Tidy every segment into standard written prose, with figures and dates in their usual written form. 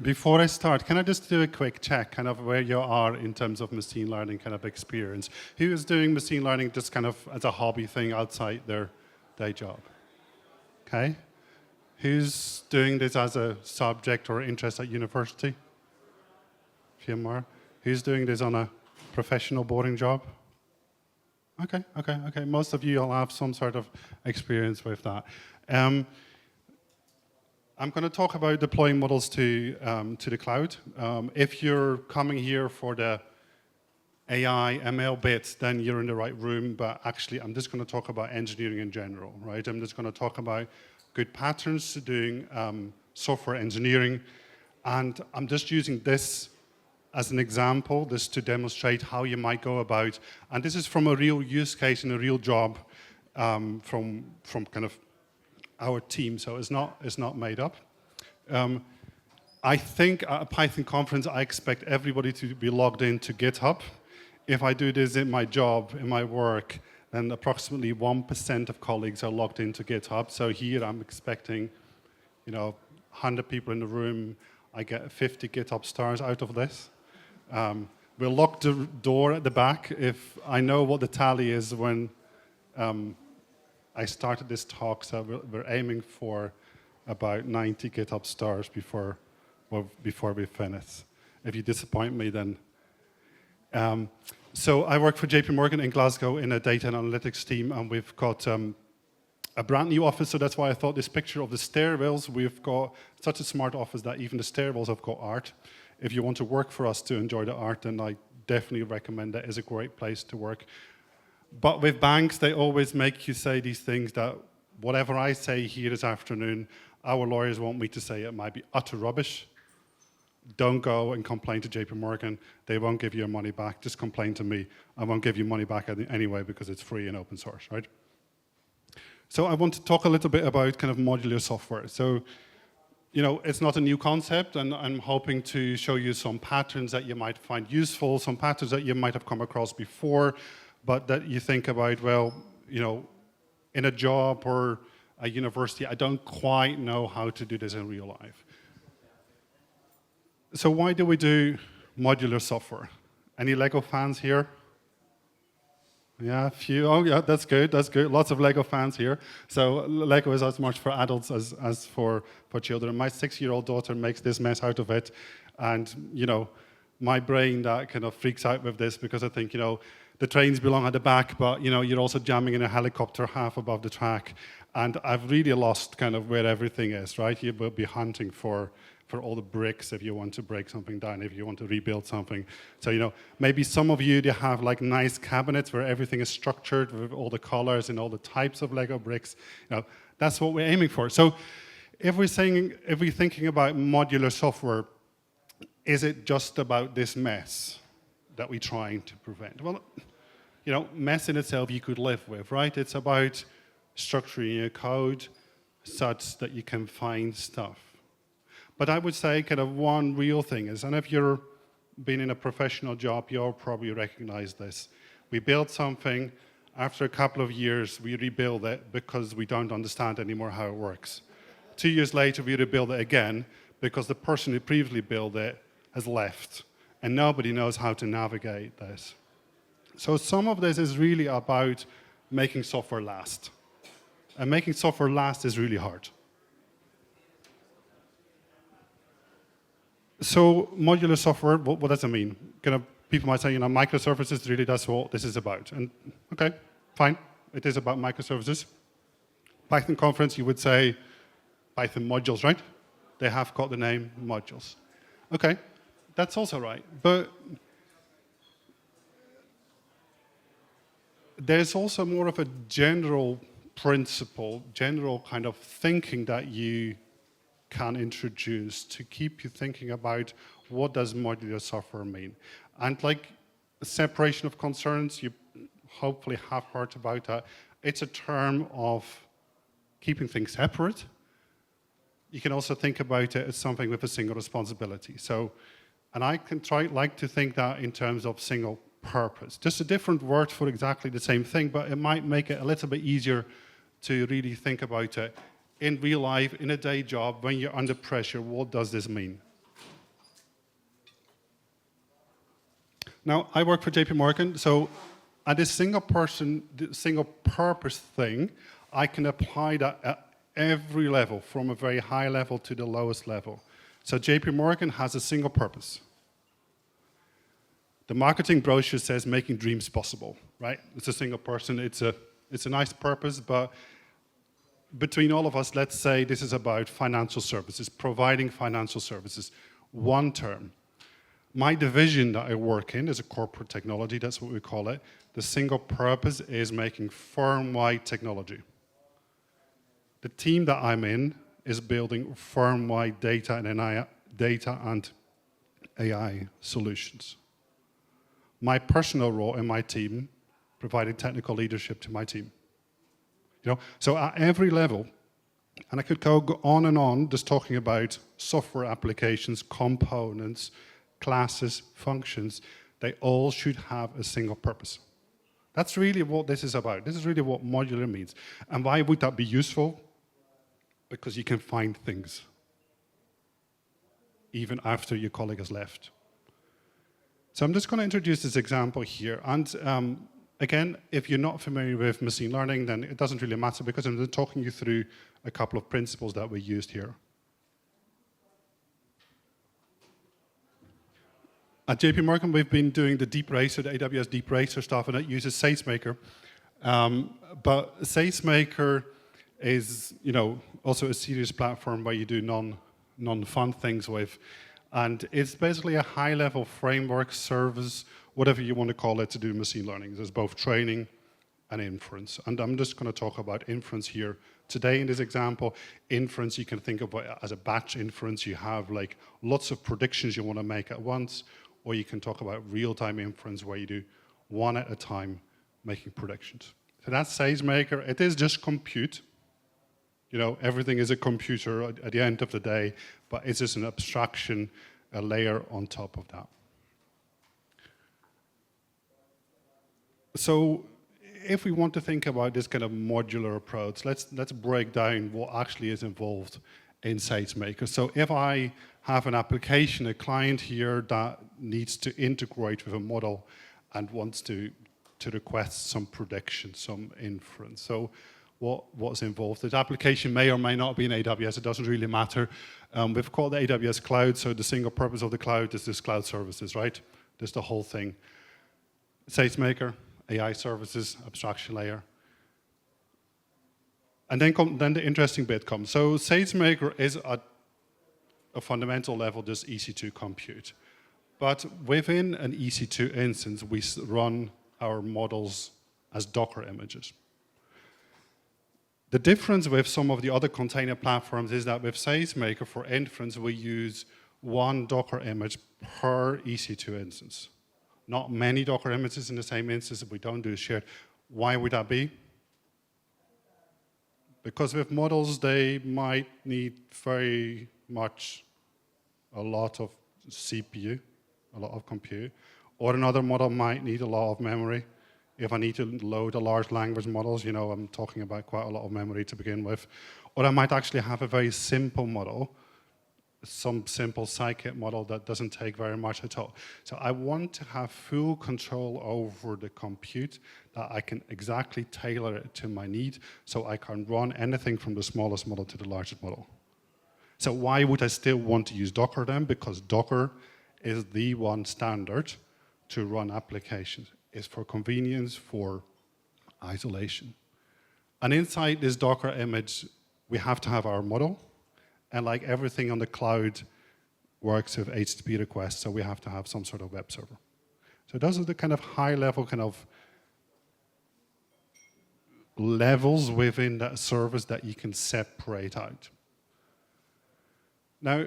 Before I start, can I just do a quick check, kind of where you are in terms of machine learning kind of experience? Who is doing machine learning just kind of as a hobby thing outside their day job? Okay. Who's doing this as a subject or interest at university? A few more. Who's doing this on a professional boring job? Okay. Most of you all have some sort of experience with that. I'm going to talk about deploying models to the cloud. If you're coming here for the AI, ML bits, then you're in the right room, but actually I'm just going to talk about engineering in general, right? I'm just going to talk about good patterns to doing software engineering, and I'm just using this as an example, this to demonstrate how you might go about, and this is from a real use case and a real job from kind of our team, so it's not made up. I think at a Python conference, I expect everybody to be logged into GitHub. If I do this in my job, in my work, then approximately 1% of colleagues are logged into GitHub. So here I'm expecting, 100 people in the room. I get 50 GitHub stars out of this. We'll lock the door at the back if I know what the tally is when I started this talk. So we're aiming for about 90 GitHub stars before we finish. If you disappoint me, then. So I work for JP Morgan in Glasgow in a data and analytics team, and we've got a brand new office, so that's why I thought this picture of the stairwells, we've got such a smart office that even the stairwells have got art. If you want to work for us to enjoy the art, then I definitely recommend that is a great place to work. But with banks, they always make you say these things that whatever I say here this afternoon, our lawyers want me to say it might be utter rubbish. Don't go and complain to JP Morgan. They won't give you your money back. Just complain to me. I won't give you money back anyway because it's free and open source, right? So I want to talk a little bit about kind of modular software. So, it's not a new concept, and I'm hoping to show you some patterns that you might find useful, some patterns that you might have come across before, but that you think about, well, in a job or a university, I don't quite know how to do this in real life. So why do we do modular software? Any Lego fans here? Yeah, a few. Oh, yeah, that's good. Lots of Lego fans here. So Lego is as much for adults as for children. My 6-year-old daughter makes this mess out of it. And, my brain that kind of freaks out with this because I think, the trains belong at the back, but, you're also jamming in a helicopter half above the track. And I've really lost kind of where everything is, right? You will be hunting for all the bricks if you want to break something down, if you want to rebuild something. So, maybe some of you, they have like nice cabinets where everything is structured with all the colors and all the types of Lego bricks. That's what we're aiming for. So if we're thinking about modular software, is it just about this mess that we're trying to prevent? Well, mess in itself you could live with, right? It's about structuring your code such that you can find stuff. But I would say kind of one real thing is, and if you're been in a professional job, you'll probably recognize this. We build something, after a couple of years, we rebuild it because we don't understand anymore how it works. 2 years later, we rebuild it again because the person who previously built it has left, and nobody knows how to navigate this. So some of this is really about making software last. And making software last is really hard. So modular software, what does it mean? People might say, microservices, really that's what this is about. And okay, fine, it is about microservices. Python conference, you would say Python modules, right? They have got the name modules. Okay, that's also right. But there's also more of a general principle, general kind of thinking that you can introduce to keep you thinking about what does modular software mean. And like separation of concerns, you hopefully have heard about that. It's a term of keeping things separate. You can also think about it as something with a single responsibility. So, and I can like to think that in terms of single purpose. Just a different word for exactly the same thing, but it might make it a little bit easier to really think about it in real life, in a day job, when you're under pressure, what does this mean? Now, I work for JP Morgan, so at this single purpose thing, I can apply that at every level, from a very high level to the lowest level. So JP Morgan has a single purpose. The marketing brochure says making dreams possible, right? It's a single person, it's a nice purpose, but between all of us, let's say this is about financial services, providing financial services, one term. My division that I work in is a corporate technology, that's what we call it. The single purpose is making firm-wide technology. The team that I'm in is building firm-wide data and AI solutions. My personal role in my team, providing technical leadership to my team. So at every level, and I could go on and on just talking about software applications, components, classes, functions, they all should have a single purpose. That's really what this is about. This is really what modular means. And why would that be useful? Because you can find things, even after your colleague has left. So I'm just going to introduce this example here. And again, if you're not familiar with machine learning, then it doesn't really matter because I'm talking you through a couple of principles that we used here. At JP Morgan, we've been doing the deep racer, the AWS deep racer stuff, and it uses SageMaker. But SageMaker is, also a serious platform where you do non-fun things with. And it's basically a high-level framework, service, whatever you want to call it, to do machine learning. There's both training and inference. And I'm just going to talk about inference here. Today, in this example, inference, you can think of it as a batch inference. You have like lots of predictions you want to make at once, or you can talk about real-time inference where you do one at a time making predictions. So that's SageMaker. It is just compute. Everything is a computer at the end of the day, but it's just an abstraction, a layer on top of that. So if we want to think about this kind of modular approach, let's break down what actually is involved in SageMaker. So if I have an application, a client here that needs to integrate with a model and wants to request some prediction, some inference. So what's involved? The application may or may not be in AWS, it doesn't really matter. We've called the AWS cloud, so the single purpose of the cloud is this cloud services, right? That's the whole thing. SageMaker, AI services, abstraction layer. And then the interesting bit comes. So SageMaker is at a fundamental level just EC2 compute. But within an EC2 instance, we run our models as Docker images. The difference with some of the other container platforms is that with SageMaker for inference, we use one Docker image per EC2 instance. Not many Docker images in the same instance. We don't do shared. Why would that be? Because with models, they might need very much a lot of CPU, a lot of compute, or another model might need a lot of memory. If I need to load a large language models, I'm talking about quite a lot of memory to begin with. Or I might actually have a very simple model, some simple scikit model that doesn't take very much at all. So I want to have full control over the compute, that I can exactly tailor it to my need, so I can run anything from the smallest model to the largest model. So why would I still want to use Docker then? Because Docker is the one standard to run applications. It's for convenience, for isolation. And inside this Docker image, we have to have our model. And like everything on the cloud works with HTTP requests, so we have to have some sort of web server. So those are the kind of high-level kind of levels within that service that you can separate out. Now,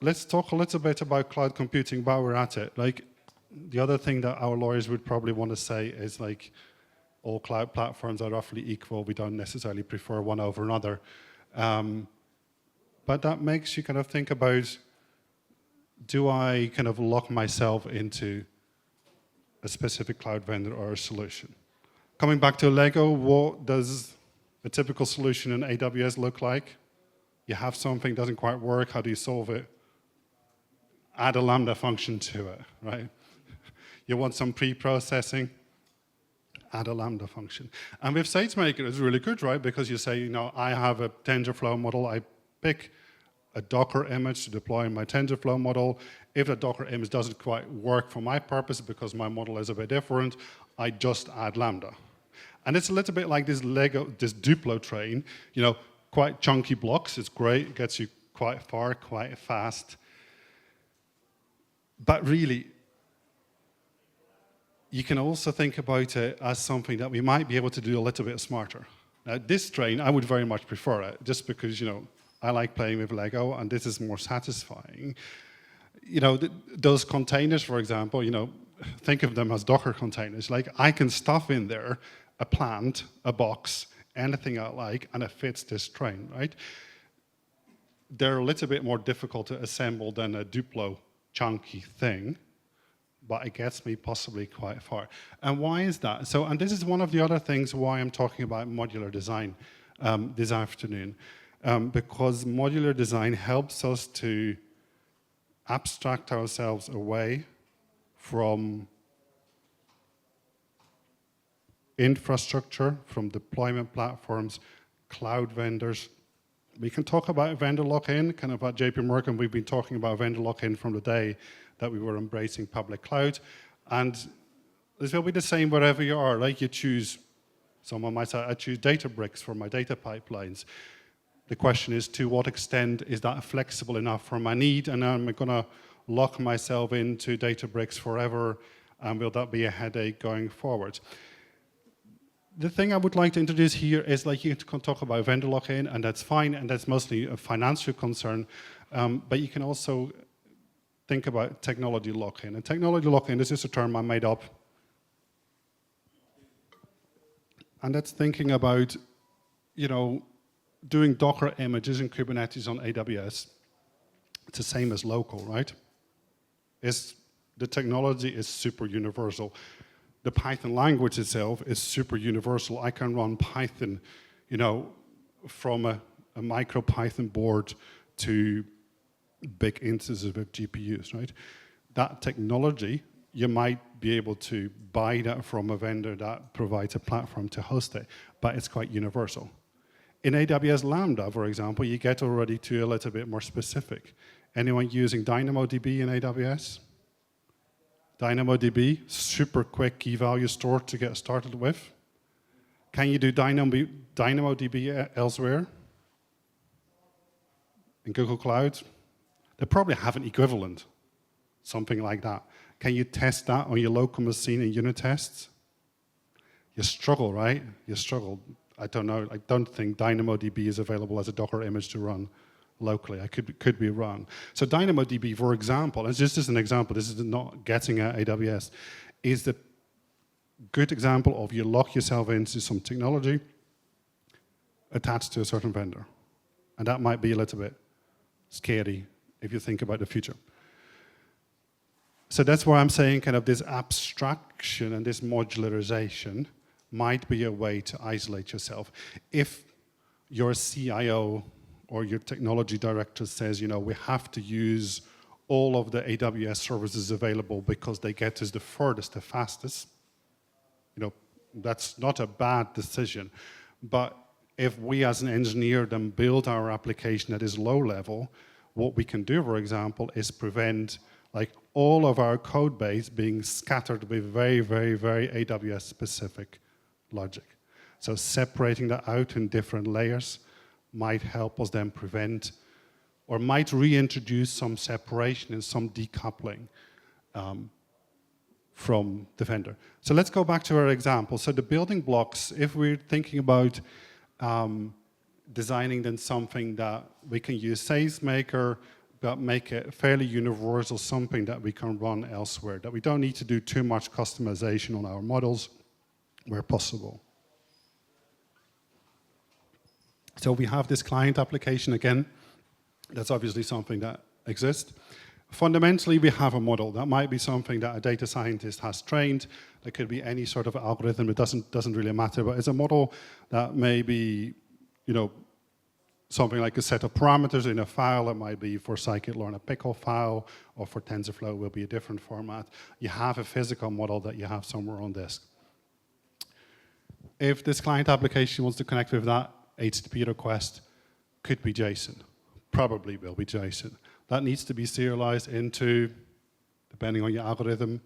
let's talk a little bit about cloud computing while we're at it. The other thing that our lawyers would probably want to say is all cloud platforms are roughly equal. We don't necessarily prefer one over another. But that makes you kind of think about, do I kind of lock myself into a specific cloud vendor or a solution? Coming back to Lego, what does a typical solution in AWS look like? You have something doesn't quite work. How do you solve it? Add a Lambda function to it, right? You want some pre-processing? Add a Lambda function. And with SageMaker, it's really good, right? Because you say, I have a TensorFlow model. I pick a Docker image to deploy in my TensorFlow model. If the Docker image doesn't quite work for my purpose because my model is a bit different, I just add Lambda. And it's a little bit like this Duplo train, quite chunky blocks. It's great, it gets you quite far, quite fast. But really, you can also think about it as something that we might be able to do a little bit smarter. Now, this train, I would very much prefer it, just because, I like playing with Lego, and this is more satisfying. Those containers, for example, think of them as Docker containers. Like, I can stuff in there a plant, a box, anything I like, and it fits this train, right? They're a little bit more difficult to assemble than a Duplo chunky thing, but it gets me possibly quite far. And why is that? And this is one of the other things why I'm talking about modular design this afternoon. Because modular design helps us to abstract ourselves away from infrastructure, from deployment platforms, cloud vendors. We can talk about vendor lock-in, kind of at JP Morgan, we've been talking about vendor lock-in from the day that we were embracing public cloud. And this will be the same wherever you are. Like, you choose, someone might say, I choose Databricks for my data pipelines. The question is, to what extent is that flexible enough for my need? And am I going to lock myself into Databricks forever? And will that be a headache going forward? The thing I would like to introduce here is, like, you can talk about vendor lock-in, and that's fine, and that's mostly a financial concern. But you can also think about technology lock-in. And technology lock-in, this is a term I made up. And that's thinking about, doing Docker images in Kubernetes on AWS. It's the same as local, right? The technology is super universal. The Python language itself is super universal. I can run Python, from a MicroPython board to big instances with GPUs, right? That technology, you might be able to buy that from a vendor that provides a platform to host it, but it's quite universal. In AWS Lambda, for example, you get already to a little bit more specific. Anyone using DynamoDB in AWS? DynamoDB, super quick key value store to get started with. Can you do DynamoDB elsewhere? In Google Cloud? They probably have an equivalent, something like that. Can you test that on your local machine in unit tests? You struggle, right? You struggle. I don't know. I don't think DynamoDB is available as a Docker image to run locally. I could be wrong. So DynamoDB, for example, and just as an example, this is not getting at AWS, is the good example of you lock yourself into some technology attached to a certain vendor. And that might be a little bit scary if you think about the future. So that's why I'm saying kind of this abstraction and this modularization might be a way to isolate yourself. If your CIO or your technology director says, we have to use all of the AWS services available because they get us the furthest, the fastest, that's not a bad decision. But if we as an engineer then build our application that is low level, what we can do, for example, is prevent all of our code base being scattered with very, very, very AWS specific logic. So separating that out in different layers might help us then prevent or might reintroduce some separation and some decoupling from the vendor. So let's go back to our example. So the building blocks, if we're thinking about designing then something that we can use SageMaker, but make it fairly universal, something that we can run elsewhere, that we don't need to do too much customization on our models where possible. So we have this client application again. That's obviously something that exists. Fundamentally, we have a model. That might be something that a data scientist has trained. There could be any sort of algorithm. It doesn't really matter. But it's a model that may be, something like a set of parameters in a file. It might be for scikit-learn a pickle file, or for TensorFlow it will be a different format. You have a physical model that you have somewhere on disk. If this client application wants to connect with that, HTTP request could be JSON. Probably will be JSON. That needs to be serialized into, depending on your algorithm,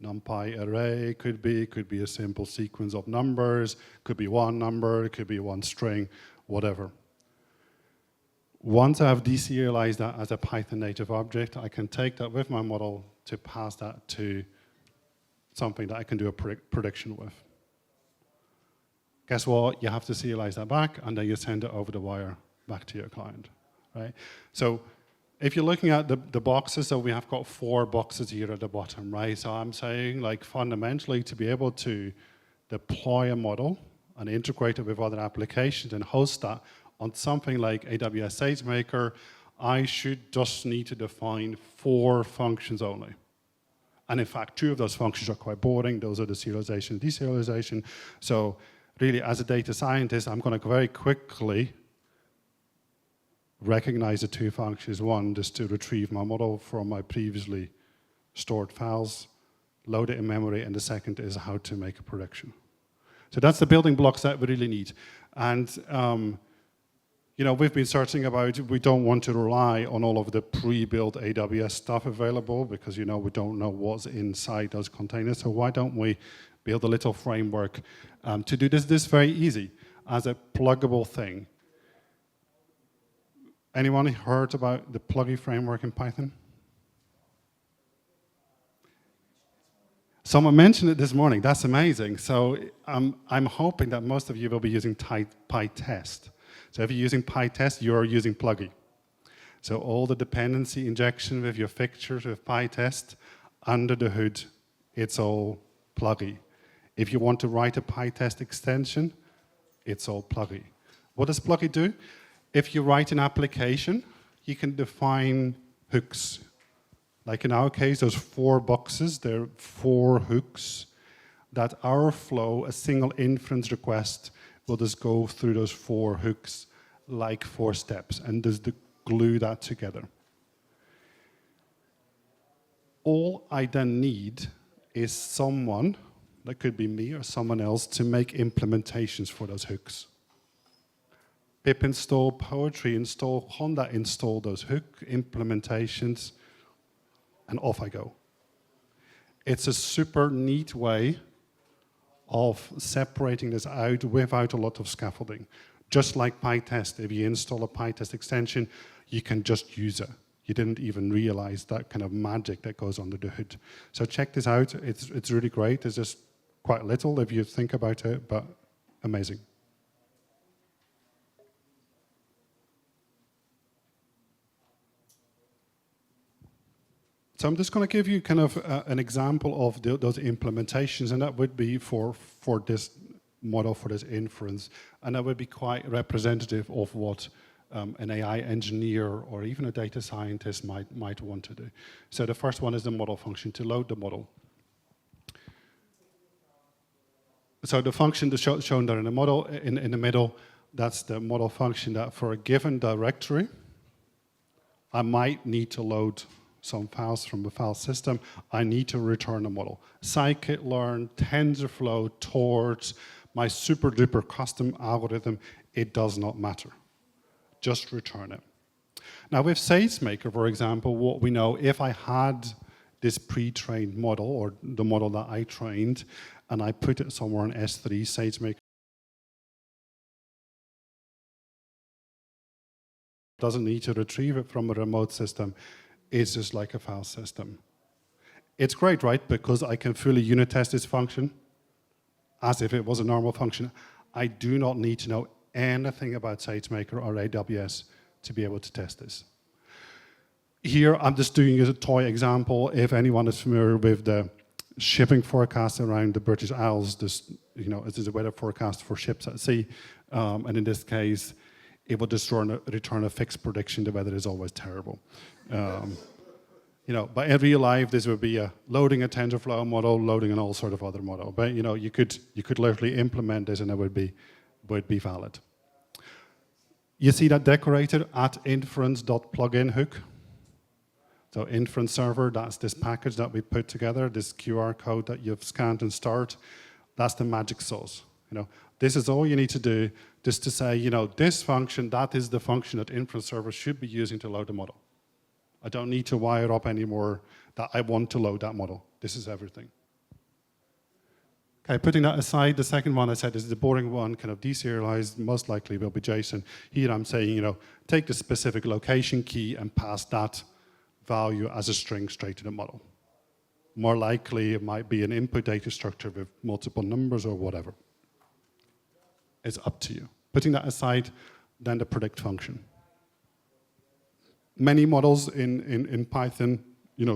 NumPy array could be a simple sequence of numbers, could be one number, it could be one string, whatever. Once I've deserialized that as a Python native object, I can take that with my model to pass that to something that I can do a prediction with. Guess what? You have to serialize that back, and then you send it over the wire back to your client, right? So if you're looking at the boxes, so we have got 4 boxes here at the bottom, right? So I'm saying, like, fundamentally, to be able to deploy a model and integrate it with other applications and host that on something like AWS SageMaker, I should just need to define 4 functions only. And in fact, 2 of those functions are quite boring. Those are the serialization and deserialization. So really, as a data scientist, I'm going to very quickly recognize the 2 functions. One, just to retrieve my model from my previously stored files, load it in memory, and the second is how to make a prediction. So that's the building blocks that we really need. And we've been searching about, we don't want to rely on all of the pre-built AWS stuff available because, we don't know what's inside those containers. So why don't we build a little framework to do this very easy as a pluggable thing? Anyone heard about the Pluggy framework in Python? Someone mentioned it this morning. That's amazing. So I'm hoping that most of you will be using PyTest. So if you're using PyTest, you're using Pluggy. So all the dependency injection with your fixtures with PyTest, under the hood, it's all Pluggy. If you want to write a PyTest extension, it's all Pluggy. What does Pluggy do? If you write an application, you can define hooks. Like in our case, those 4 boxes, there are 4 hooks that our flow, a single inference request, will just go through those 4 hooks like 4 steps and just glue that together. All I then need is someone, that could be me or someone else, to make implementations for those hooks. Pip install, Poetry install, Honda install those hook implementations, and off I go. It's a super neat way of separating this out without a lot of scaffolding. Just like PyTest, if you install a PyTest extension, you can just use it. You didn't even realize that kind of magic that goes under the hood. So check this out. It's really great. It's just quite little if you think about it, but amazing. So I'm just going to give you kind of an example of those implementations, and that would be for this model, for this inference, and that would be quite representative of what an AI engineer or even a data scientist might want to do. So the first one is the model function, to load the model. So the function that's shown there in the model, in the middle, that's the model function that for a given directory, I might need to load some files from the file system. I need to return a model. Scikit-learn, TensorFlow, Torch, my super duper custom algorithm, it does not matter. Just return it. Now with SageMaker, for example, what we know, if I had this pre-trained model, or the model that I trained, and I put it somewhere in S3, SageMaker doesn't need to retrieve it from a remote system. It's just like a file system. It's great, right? Because I can fully unit test this function as if it was a normal function. I do not need to know anything about SageMaker or AWS to be able to test this. Here, I'm just doing a toy example. If anyone is familiar with the shipping forecast around the British Isles, this, it is a weather forecast for ships at sea. And in this case, it will just return a fixed prediction. The weather is always terrible. But in real life, this would be loading a TensorFlow model, loading an all sort of other model. But you could literally implement this, and it would be valid. You see that decorator at inference.plugin hook. So inference server, that's this package that we put together, this QR code that you've scanned and stored. That's the magic sauce. This is all you need to do, just to say, this function, that is the function that inference server should be using to load the model. I don't need to wire up anymore that I want to load that model. This is everything. Okay, putting that aside, the second one I said is the boring one, kind of deserialized, most likely will be JSON. Here I'm saying, take the specific location key and pass that value as a string straight to the model. More likely, it might be an input data structure with multiple numbers or whatever. It's up to you. Putting that aside, then the predict function. Many models in Python,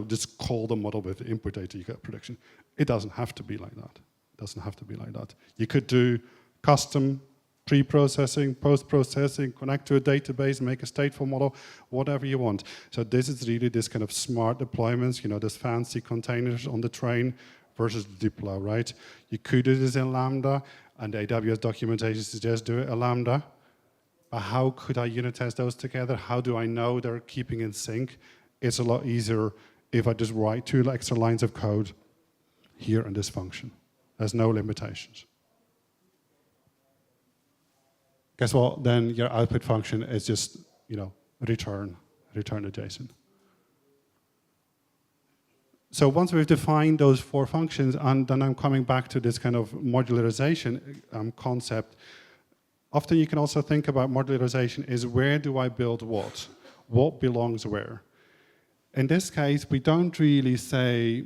just call the model with the input data, you get prediction. It doesn't have to be like that. It doesn't have to be like that. You could do custom pre-processing, post-processing, connect to a database, make a stateful model, whatever you want. So this is really this kind of smart deployments, this fancy containers on the train versus the deploy, right? You could do this in Lambda, and the AWS documentation suggests do it in Lambda. But how could I unit test those together? How do I know they're keeping in sync? It's a lot easier if I just write 2 extra lines of code here in this function. There's no limitations. Guess what? Then your output function is just, return a JSON. So once we've defined those 4 functions, and then I'm coming back to this kind of modularization concept. Often you can also think about modularization is where do I build what? What belongs where? In this case, we don't really say,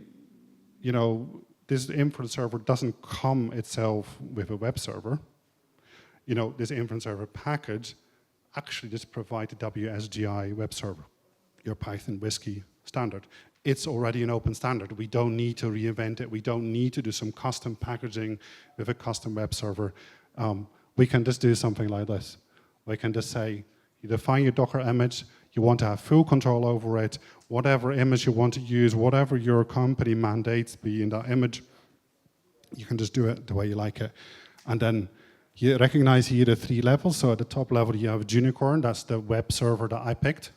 this inference server doesn't come itself with a web server. This inference server package actually just provides a WSGI web server, your Python Whiskey standard. It's already an open standard. We don't need to reinvent it. We don't need to do some custom packaging with a custom web server. We can just do something like this. We can just say, you define your Docker image, you want to have full control over it, whatever image you want to use, whatever your company mandates be in that image, you can just do it the way you like it. And then you recognize here the 3 levels. So at the top level, you have Unicorn. That's the web server that I picked.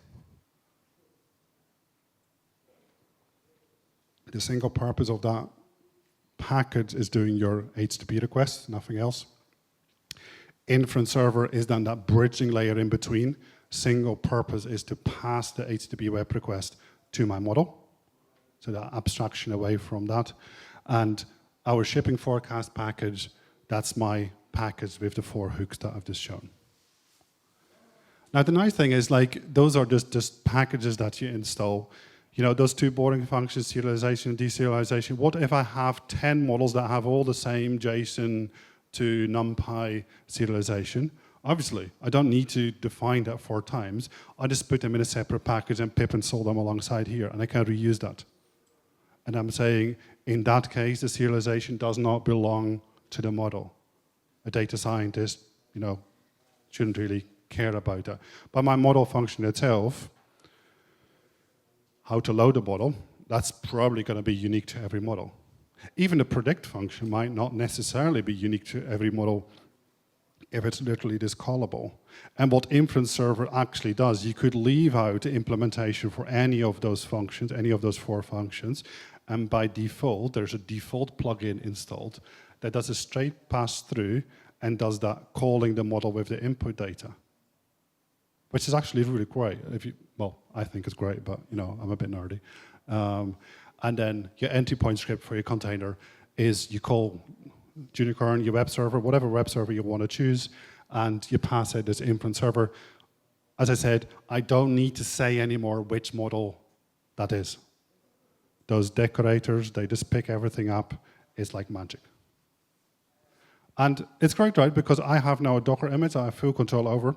The single purpose of that package is doing your HTTP requests, nothing else. Inference server is then that bridging layer in between. Single purpose is to pass the HTTP web request to my model. So that abstraction away from that. And our shipping forecast package, that's my package with the 4 hooks that I've just shown. Now the nice thing is those are just packages that you install. Those 2 boring functions, serialization and deserialization. What if I have 10 models that have all the same JSON to NumPy serialization? Obviously, I don't need to define that 4 times. I just put them in a separate package and pip install them alongside here, and I can reuse that. And I'm saying, in that case, the serialization does not belong to the model. A data scientist, shouldn't really care about that. But my model function itself, how to load the model, that's probably going to be unique to every model. Even the predict function might not necessarily be unique to every model if it's literally this callable. And what inference server actually does, you could leave out the implementation for any of those functions, any of those 4 functions, and by default, there's a default plugin installed that does a straight pass-through and does that calling the model with the input data, which is actually really great. I think it's great, but I'm a bit nerdy. And then your entry point script for your container is you call Unicorn, your web server, whatever web server you want to choose, and you pass it as inference server. As I said, I don't need to say anymore which model that is. Those decorators, they just pick everything up. It's like magic. And it's great, right? Because I have now a Docker image I have full control over.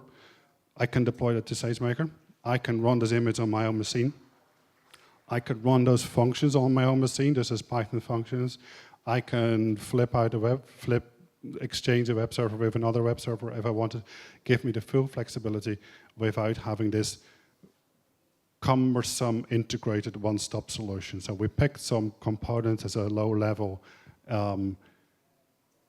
I can deploy it to SageMaker. I can run this image on my own machine. I could run those functions on my own machine. This is Python functions. I can exchange a web server with another web server if I want to. Give me the full flexibility without having this cumbersome integrated one-stop solution. So we picked some components as a low-level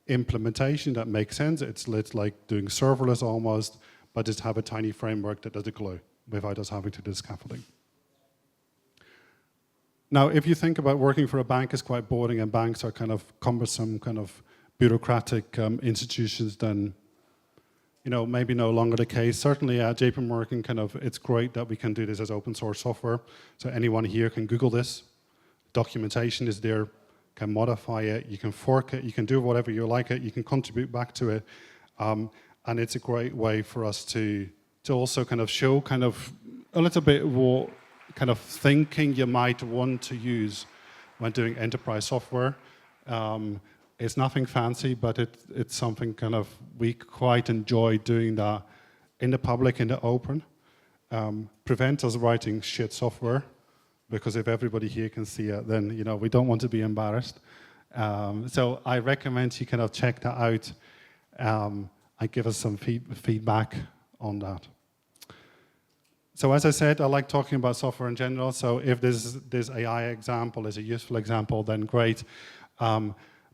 implementation that makes sense. It's like doing serverless almost, but just have a tiny framework that does the glue without us having to do scaffolding. Now, if you think about working for a bank is quite boring, and banks are kind of cumbersome, kind of bureaucratic institutions, then maybe no longer the case. Certainly at JP Morgan, it's great that we can do this as open source software. So anyone here can Google this. Documentation is there, can modify it, you can fork it, you can do whatever you like it, you can contribute back to it. And it's a great way for us to also show a little bit what kind of thinking you might want to use when doing enterprise software. It's nothing fancy, but it's something we quite enjoy doing that in the public, in the open. Prevent us writing shit software, because if everybody here can see it, then we don't want to be embarrassed. So I recommend you check that out and give us some feedback on that. So as I said, I like talking about software in general. So if this AI example is a useful example, then great.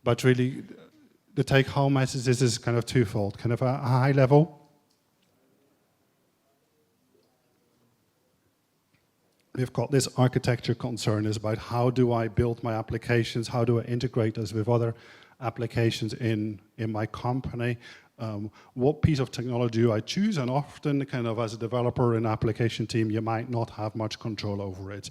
But really, the take-home message is twofold. A high level. We've got this architecture concern is about how do I build my applications, how do I integrate this with other applications in my company, what piece of technology do I choose, and often as a developer in an application team, you might not have much control over it.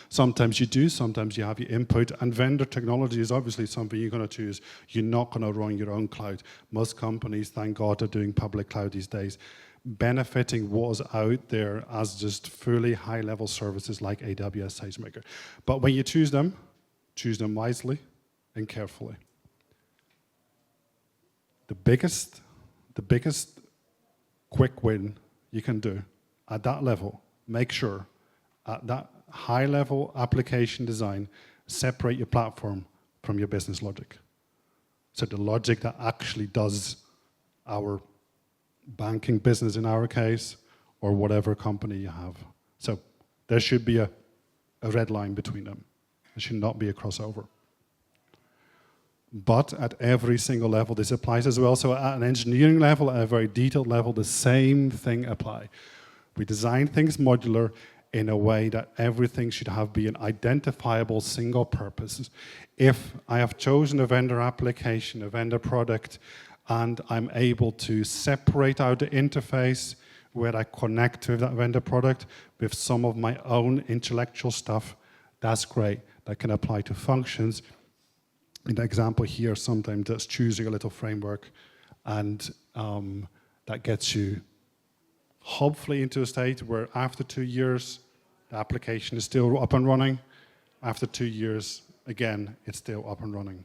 Sometimes you do, sometimes you have your input, and vendor technology is obviously something you're going to choose. You're not going to run your own cloud. Most companies, thank God, are doing public cloud these days, benefiting what's out there as just fully high-level services like AWS SageMaker. But when you choose them wisely and carefully. The biggest quick win you can do at that level, make sure at that high-level application design, separate your platform from your business logic. So the logic that actually does our banking business in our case, or whatever company you have. So there should be a red line between them. There should not be a crossover. But at every single level, this applies as well. So at an engineering level, at a very detailed level, the same thing applies. We design things modular in a way that everything should be an identifiable single purpose. If I have chosen a vendor application, a vendor product, and I'm able to separate out the interface where I connect with that vendor product with some of my own intellectual stuff, that's great. That can apply to functions. In the example here, sometimes that's choosing a little framework, and that gets you hopefully into a state where after 2 years, the application is still up and running. After 2 years, again, it's still up and running.